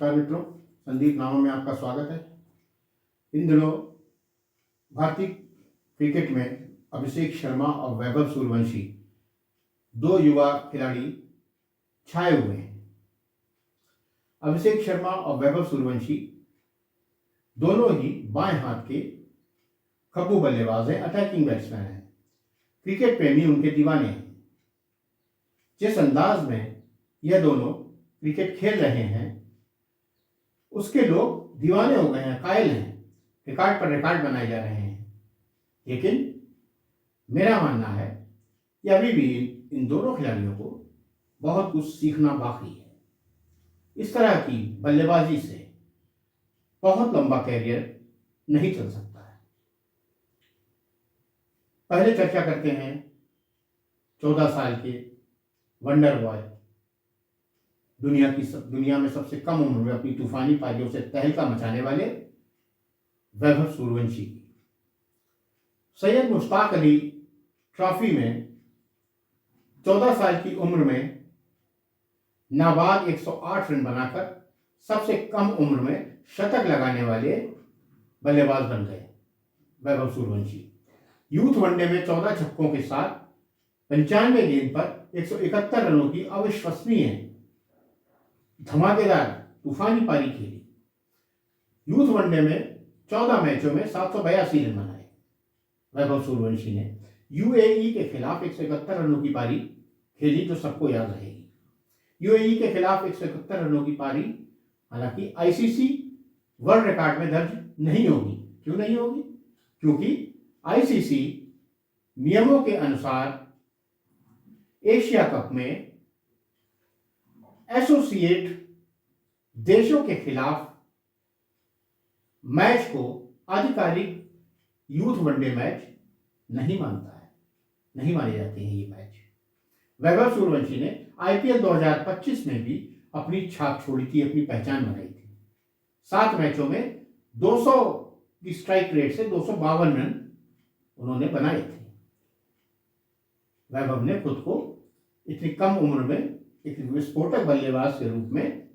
नमस्कार मित्रों, संदीप नामा में आपका स्वागत है। इन दिनों भारतीय क्रिकेट में अभिषेक शर्मा और वैभव सूर्यवंशी दो युवा खिलाड़ी छाए हुए हैं। अभिषेक शर्मा और वैभव सूर्यवंशी दोनों ही बाएं हाथ के खब्बू बल्लेबाज हैं, अटैकिंग बैट्समैन हैं। क्रिकेट प्रेमी उनके दीवाने हैं। जिस अंदाज में यह दोनों क्रिकेट खेल रहे हैं उसके लोग दीवाने हो गए हैं, कायल हैं। रिकॉर्ड पर रिकॉर्ड बनाए जा रहे हैं। लेकिन मेरा मानना है कि अभी भी इन दोनों खिलाड़ियों को बहुत कुछ सीखना बाकी है। इस तरह की बल्लेबाजी से बहुत लंबा कैरियर नहीं चल सकता है। पहले चर्चा करते हैं 14 साल के वंडर बॉय, दुनिया में सबसे कम उम्र में अपनी तूफानी पारियों से तहलका मचाने वाले वैभव सूर्यवंशी की। सैयद मुश्ताक अली ट्रॉफी में 14 साल की उम्र में नाबाद 108 रन बनाकर सबसे कम उम्र में शतक लगाने वाले बल्लेबाज बन गए वैभव सूर्यवंशी। यूथ वनडे में 14 छक्कों के साथ 95 गेंद पर 171 रनों की अविश्वसनीय धमाकेदार तूफानी पारी खेली। यूथ वनडे में 14 मैचों में 782 रन बनाए वैभव सूर्यवंशी ने। यूएई के खिलाफ 171 रनों की पारी खेली जो सबको याद रहेगी। यूएई के खिलाफ 171 रनों की पारी हालांकि आईसीसी वर्ल्ड रिकॉर्ड में दर्ज नहीं होगी। क्यों नहीं होगी? क्योंकि आईसीसी नियमों के अनुसार एशिया कप में एसोसिएट देशों के खिलाफ मैच को आधिकारिक यूथ वनडे मैच नहीं मानता है, नहीं माने जाते हैं ये मैच। वैभव सूर्यवंशी ने आईपीएल 2025 में भी अपनी छाप छोड़ी थी, अपनी पहचान बनाई थी। 7 मैचों में 200 की स्ट्राइक रेट से 252 रन उन्होंने बनाए थे। वैभव ने खुद को इतनी कम उम्र में एक विस्फोटक बल्लेबाज के रूप में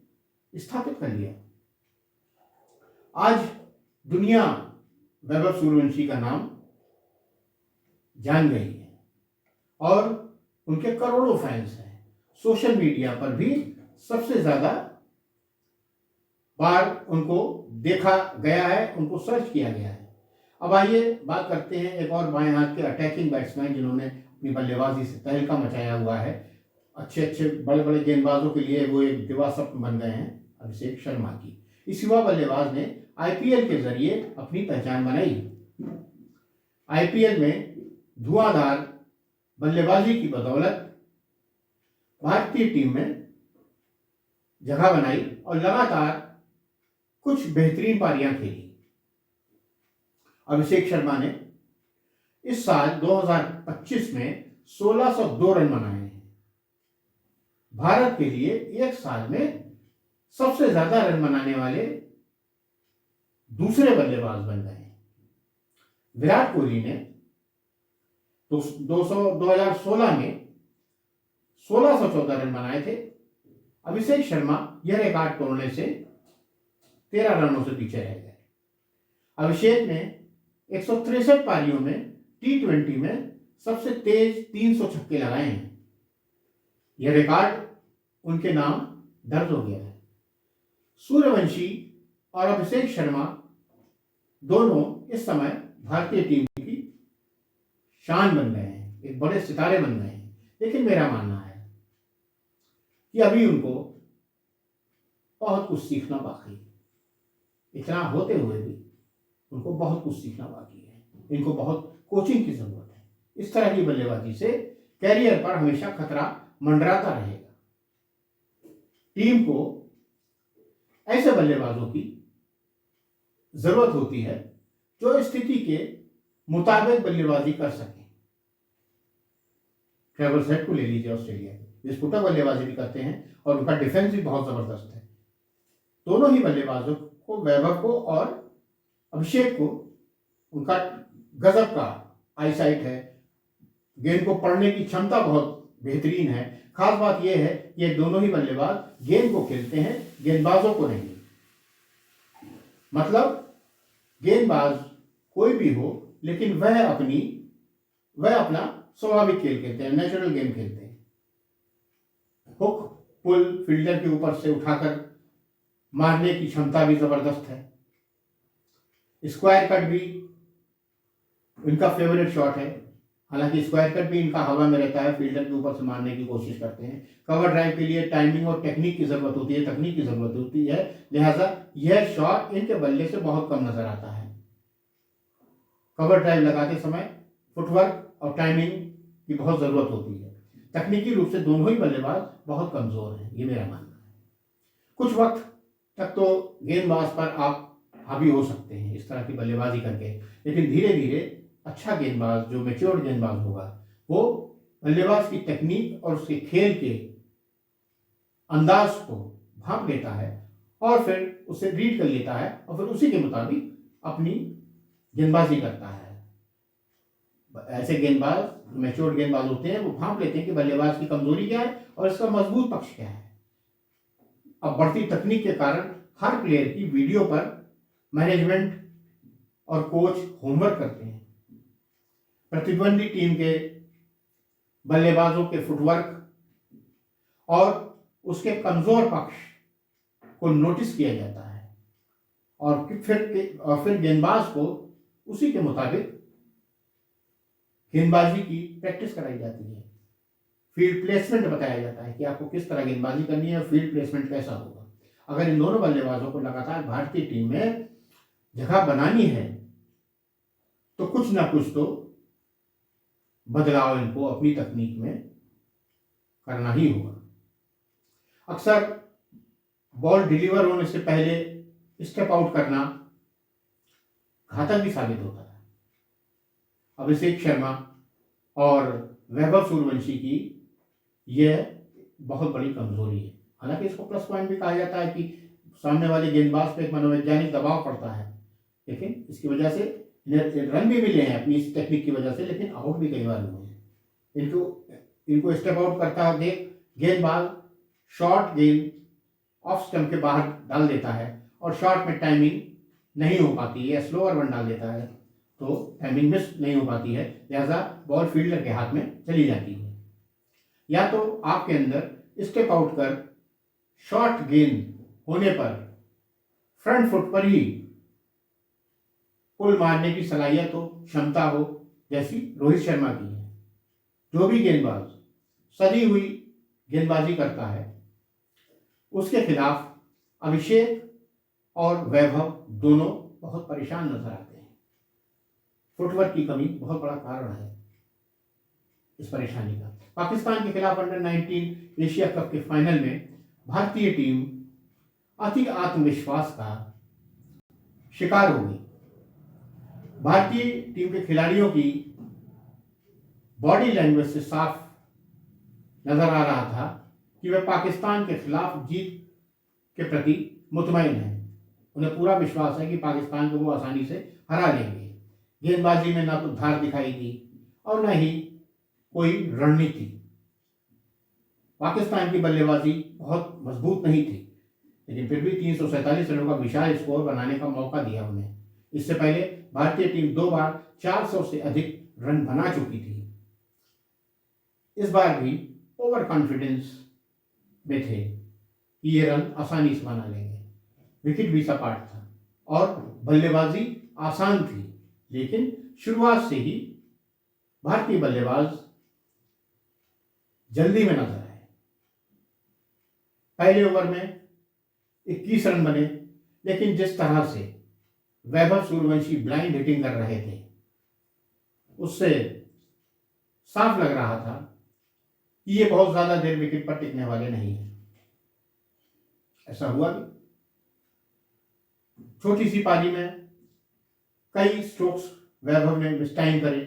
स्थापित कर लिया। आज दुनिया वैभव सूर्यवंशी का नाम जान गई है और उनके करोड़ों फैंस हैं। सोशल मीडिया पर भी सबसे ज्यादा बार उनको देखा गया है, उनको सर्च किया गया है। अब आइए बात करते हैं एक और बाएं हाथ के अटैकिंग बैट्समैन जिन्होंने अपनी बल्लेबाजी से तहलका मचाया हुआ है। अच्छे बड़े बड़े गेंदबाजों के लिए वो एक दिवा स्वप्न बन गए हैं, अभिषेक शर्मा की। इस युवा बल्लेबाज ने आईपीएल के जरिए अपनी पहचान बनाई। आईपीएल में धुआंधार बल्लेबाजी की बदौलत भारतीय टीम में जगह बनाई और लगातार कुछ बेहतरीन पारियां खेली। अभिषेक शर्मा ने इस साल 2025 में 1602 रन बनाए हैं। भारत के लिए एक साल में सबसे ज्यादा रन बनाने वाले दूसरे बल्लेबाज बन गए हैं। विराट कोहली ने 2016 में 1614 रन बनाए थे। अभिषेक शर्मा यह रिकॉर्ड तोड़ने से 13 रनों से पीछे रह गए। अभिषेक ने 163 पारियों में T20 में सबसे तेज 300 छक्के लगाए हैं। यह रिकॉर्ड उनके नाम दर्ज हो गया है। सूर्यवंशी और अभिषेक शर्मा दोनों इस समय भारतीय टीम की शान बन गए हैं, एक बड़े सितारे बन गए हैं। लेकिन मेरा मानना है कि अभी उनको बहुत कुछ सीखना बाकी है। इतना होते हुए भी उनको बहुत कुछ सीखना बाकी है। इनको बहुत कोचिंग की जरूरत है। इस तरह की बल्लेबाजी से कैरियर पर हमेशा खतरा मंडराता रहेगा। टीम को ऐसे बल्लेबाजों की जरूरत होती है जो स्थिति के मुताबिक बल्लेबाजी कर सके। ट्रेविस हेड को ले लीजिए, ऑस्ट्रेलिया के विस्फोटक बल्लेबाजी भी करते हैं और उनका डिफेंस भी बहुत जबरदस्त है। दोनों ही बल्लेबाजों को, वैभव को और अभिषेक को, उनका गजब का आईसाइट है। गेंद को पढ़ने की क्षमता बहुत बेहतरीन है। खास बात यह है कि ये दोनों ही बल्लेबाज गेंद को खेलते हैं, गेंदबाजों को नहीं। मतलब गेंदबाज कोई भी हो, लेकिन वह अपना स्वाभाविक खेल खेलते हैं, नेचुरल गेम खेलते हैं। हुक पुल फील्डर के ऊपर से उठाकर मारने की क्षमता भी जबरदस्त है। स्क्वायर कट भी इनका फेवरेट शॉट है। हालांकि स्क्वायर कट भी इनका हवा में रहता है, फील्डर के ऊपर से मारने की कोशिश करते हैं। कवर ड्राइव के लिए टाइमिंग और टेक्निक की जरूरत होती है, तकनीक की जरूरत होती है, लिहाजा यह शॉट इनके बल्ले से बहुत कम नजर आता है। कवर ड्राइव लगाते समय फुटवर्क और टाइमिंग की बहुत जरूरत होती है। तकनीकी रूप से दोनों ही बल्लेबाज बहुत कमजोर हैं, ये मेरा मानना है। कुछ वक्त तक तो गेंदबाज पर आप हावी हो सकते हैं इस तरह की बल्लेबाजी करके, लेकिन धीरे धीरे अच्छा गेंदबाज, जो मैच्योर्ड गेंदबाज होगा, वो बल्लेबाज की टेक्निक और उसके खेल के अंदाज को भांप लेता है और फिर उसे रीड कर लेता है और फिर उसी के मुताबिक अपनी गेंदबाजी करता है। ऐसे गेंदबाज, मैच्योर्ड गेंदबाज होते हैं, वो भांप लेते हैं कि बल्लेबाज की कमजोरी क्या है और इसका मजबूत पक्ष क्या है। अब बढ़ती तकनीक के कारण हर प्लेयर की वीडियो पर मैनेजमेंट और कोच होमवर्क करते हैं। प्रतिद्वंदी टीम के बल्लेबाजों के फुटवर्क और उसके कमजोर पक्ष को नोटिस किया जाता है और फिर गेंदबाज को उसी के मुताबिक गेंदबाजी की प्रैक्टिस कराई जाती है। फील्ड प्लेसमेंट बताया जाता है कि आपको किस तरह गेंदबाजी करनी है और फील्ड प्लेसमेंट कैसा होगा। अगर इन दोनों बल्लेबाजों को लगातार भारतीय टीम में जगह बनानी है तो कुछ ना कुछ तो बदलाव इनको अपनी तकनीक में करना ही होगा। अक्सर बॉल डिलीवर होने से पहले स्टेप आउट करना घातक भी साबित होता है। अभिषेक शर्मा और वैभव सूर्यवंशी की यह बहुत बड़ी कमजोरी है। हालांकि इसको प्लस पॉइंट भी कहा जाता है कि सामने वाले गेंदबाज पे एक मनोवैज्ञानिक दबाव पड़ता है, लेकिन इसकी वजह से रन भी मिले हैं अपनी इस टेक्निक की वजह से, लेकिन आउट भी कई बार हुए हैं। इनको स्टेप आउट करता देख गेंदबाज शॉर्ट गेंद ऑफ स्टंप के बाहर डाल देता है और शॉट में टाइमिंग नहीं हो पाती है, स्लोअर वन डाल देता है तो टाइमिंग मिस नहीं हो पाती है, लिहाजा बॉल फील्डर के हाथ में चली जाती है। या तो आपके अंदर स्टेप आउट कर शॉर्ट गेंद होने पर फ्रंट फुट पर ही पुल मारने की सलाहियत हो, क्षमता हो, जैसी रोहित शर्मा की है। जो भी गेंदबाज सदी हुई गेंदबाजी करता है उसके खिलाफ अभिषेक और वैभव दोनों बहुत परेशान नजर आते हैं। फुटवर्क की कमी बहुत बड़ा कारण है इस परेशानी का। पाकिस्तान के खिलाफ अंडर 19 एशिया कप के फाइनल में भारतीय टीम अति आत्मविश्वास का शिकार हो गई। भारतीय टीम के खिलाड़ियों की बॉडी लैंग्वेज से साफ नजर आ रहा था कि वे पाकिस्तान के खिलाफ जीत के प्रति मुतमईन हैं। उन्हें पूरा विश्वास है कि पाकिस्तान को वो आसानी से हरा लेंगे। गेंदबाजी में ना तो धार दिखाई दी और न ही कोई रणनीति। पाकिस्तान की बल्लेबाजी बहुत मजबूत नहीं थी, लेकिन फिर भी 347 रनों का विशाल स्कोर बनाने का मौका दिया उन्हें। इससे पहले भारतीय टीम 2 बार 400 से अधिक रन बना चुकी थी। इस बार भी ओवर कॉन्फिडेंस में थे कि ये रन आसानी से बना लेंगे। विकेट भी सपाट था और बल्लेबाजी आसान थी, लेकिन शुरुआत से ही भारतीय बल्लेबाज जल्दी में नजर आए। पहले ओवर में 21 रन बने, लेकिन जिस तरह से वैभव सूर्यवंशी ब्लाइंड हिटिंग कर रहे थे उससे साफ लग रहा था कि ये बहुत ज्यादा देर विकेट पर टिकने वाले नहीं है। ऐसा हुआ भी। छोटी सी पारी में कई स्ट्रोक्स वैभव ने मिस टाइम करे,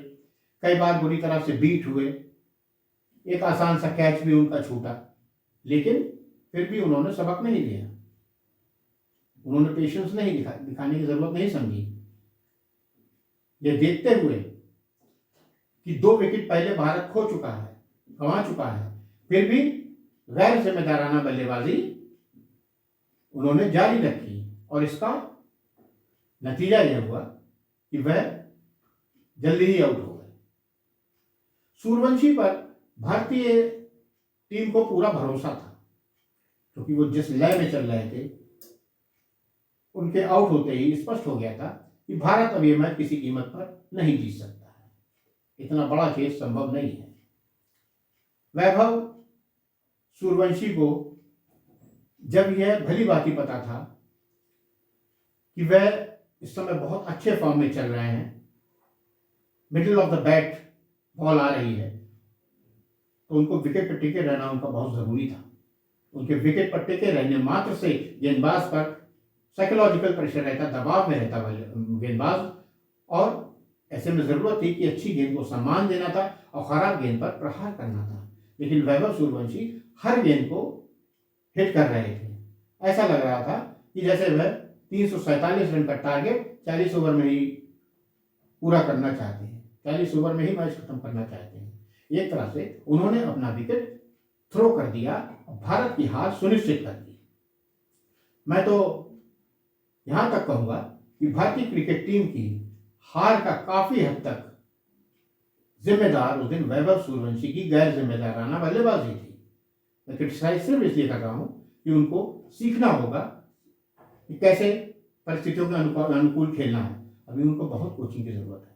कई बार बुरी तरह से बीट हुए, एक आसान सा कैच भी उनका छूटा, लेकिन फिर भी उन्होंने सबक नहीं लिया। उन्होंने पेशेंस नहीं दिखाने की जरूरत नहीं समझी। ये देखते हुए कि 2 विकेट पहले भारत खो चुका है, गंवा चुका है, फिर भी गैर जिम्मेदाराना बल्लेबाजी उन्होंने जारी रखी और इसका नतीजा यह हुआ कि वह जल्दी ही आउट हो गए। सूर्यवंशी पर भारतीय टीम को पूरा भरोसा था, क्योंकि वो जिस लय में चल रहे थे, उनके आउट होते ही स्पष्ट हो गया था कि भारत अब ये मैच किसी कीमत पर नहीं जीत सकता है, इतना बड़ा खेल संभव नहीं है। वैभव सूर्यवंशी को जब यह भली भांति पता था कि वह इस समय बहुत अच्छे फॉर्म में चल रहे हैं, middle of the bat ball आ रही है, तो उनको विकेट पर टिके रहना उनका बहुत जरूरी था। उनके विकेट पर टिके रहने मात्र से गेंदबाज पर साइकोलॉजिकल प्रेशर रहता, दबाव में रहता गेंदबाज, और ऐसे में जरूरत थी कि अच्छी गेंद को सम्मान देना था और खराब गेंद पर प्रहार करना था। लेकिन वैभव सूर्यवंशी हर गेंद को हिट कर रहे थे। ऐसा लग रहा था कि जैसे वह 347 रन का टारगेट 40 ओवर में ही पूरा करना चाहते हैं, 40 ओवर में ही मैच खत्म करना चाहते हैं। एक तरह से उन्होंने अपना विकेट थ्रो कर दिया और भारत की हार सुनिश्चित कर दी। मैं तो यहां तक कहूंगा कि भारतीय क्रिकेट टीम की हार का काफी हद तक जिम्मेदार उस दिन वैभव सूर्यवंशी की गैर जिम्मेदाराना बल्लेबाजी थी। मैं क्रिटिसाइज सिर्फ इसलिए कर रहा हूं कि उनको सीखना होगा कि कैसे परिस्थितियों के अनुकूल खेलना है। अभी उनको बहुत कोचिंग की जरूरत है।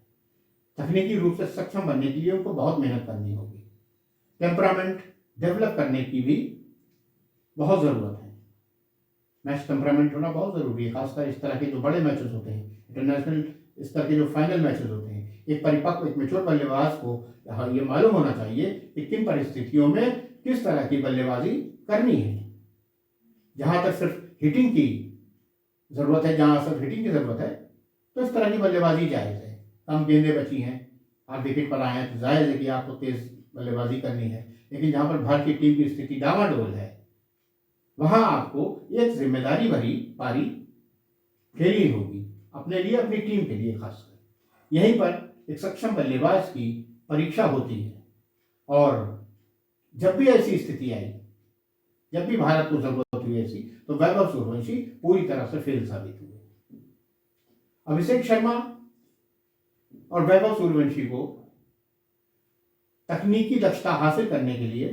तकनीकी रूप से सक्षम बनने के लिए उनको बहुत मेहनत करनी होगी। टेम्परामेंट डेवलप करने की भी बहुत जरूरत है। मैच टेम्परामेंट होना बहुत जरूरी है, खासकर इस तरह के जो बड़े मैचेस होते हैं, इंटरनेशनल स्तर के जो फाइनल मैचेस होते हैं। एक परिपक्व, एक मैच्योर बल्लेबाज को ये मालूम होना चाहिए कि किन परिस्थितियों में किस तरह की बल्लेबाजी करनी है। जहां तक सिर्फ हिटिंग की जरूरत है, जहां सिर्फ हिटिंग की जरूरत है, तो इस तरह की बल्लेबाजी जायज है। कम गेंदें बची हैं, आप विकेट पर आए हैं, तो जायज है कि आपको तेज बल्लेबाजी करनी है। लेकिन जहां पर भारतीय टीम की स्थिति डामाडोल है, वहां आपको एक जिम्मेदारी भरी पारी खेलनी होगी, अपने लिए, अपनी टीम के लिए खासकर। यहीं पर एक सक्षम बल्लेबाज की परीक्षा होती है। और जब भी ऐसी स्थिति आई, जब भी भारत को जरूरत हुई ऐसी, तो वैभव सूर्यवंशी पूरी तरह से फेल साबित हुए। अभिषेक शर्मा और वैभव सूर्यवंशी को तकनीकी दक्षता हासिल करने के लिए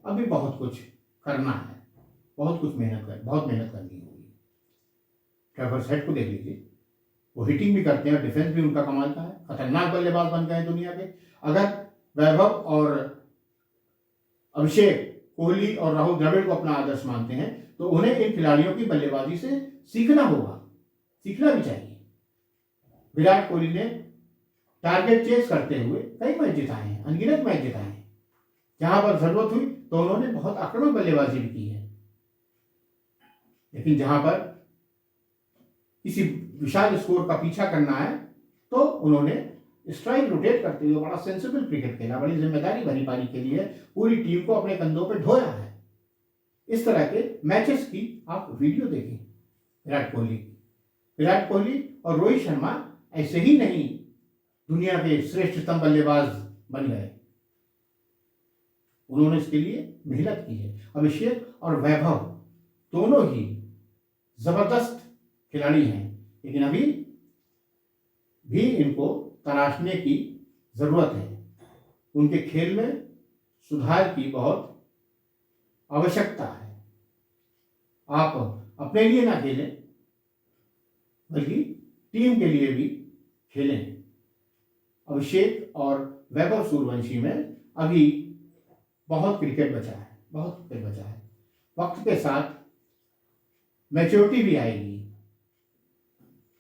अभी बहुत कुछ करना है, बहुत मेहनत करनी होगी। ट्रेवर्स हेड को देख लीजिए, वो हिटिंग भी करते हैं, डिफेंस भी उनका कमाल का है, खतरनाक बल्लेबाज बन गए दुनिया के। अगर वैभव और अभिषेक, कोहली और राहुल द्रविड़ को अपना आदर्श मानते हैं, तो उन्हें इन खिलाड़ियों की बल्लेबाजी से सीखना होगा, सीखना भी चाहिए। विराट कोहली ने टारगेट चेस करते हुए कई मैच जिताए हैं, अनगिनत मैच जिताए हैं। जहां पर जरूरत हुई तो उन्होंने बहुत आक्रामक बल्लेबाजी भी की है। लेकिन जहां पर किसी विशाल स्कोर का पीछा करना है, तो उन्होंने स्ट्राइक रोटेट करते हुए बड़ा सेंसिबल क्रिकेट खेला, बड़ी जिम्मेदारी भरी पारी के लिए पूरी टीम को अपने कंधों पर ढोया है। इस तरह के मैचेस की आप वीडियो देखें विराट कोहली और रोहित शर्मा ऐसे ही नहीं दुनिया के श्रेष्ठतम बल्लेबाज बन गए, उन्होंने इसके लिए मेहनत की है। अभिषेक और वैभव दोनों ही जबरदस्त खिलाड़ी हैं, लेकिन अभी भी इनको तराशने की जरूरत है। उनके खेल में सुधार की बहुत आवश्यकता है। आप अपने लिए ना खेलें, बल्कि टीम के लिए भी खेलें। अभिषेक और वैभव सूर्यवंशी में अभी बहुत क्रिकेट बचा है। वक्त के साथ मैच्योरिटी भी आएगी।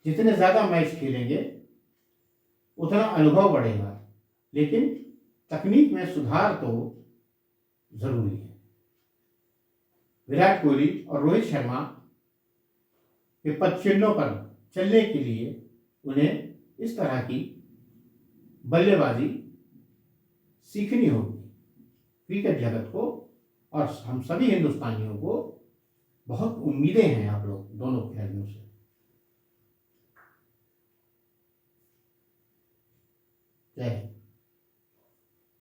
जितने ज्यादा मैच खेलेंगे उतना अनुभव बढ़ेगा, लेकिन तकनीक में सुधार तो जरूरी है। विराट कोहली और रोहित शर्मा के पदचिन्हों पर चलने के लिए उन्हें इस तरह की बल्लेबाजी सीखनी होगी। क्रिकेट जगत को और हम सभी हिंदुस्तानियों को बहुत उम्मीदें हैं आप लोग दोनों खिलाड़ियों से। जय हिंद।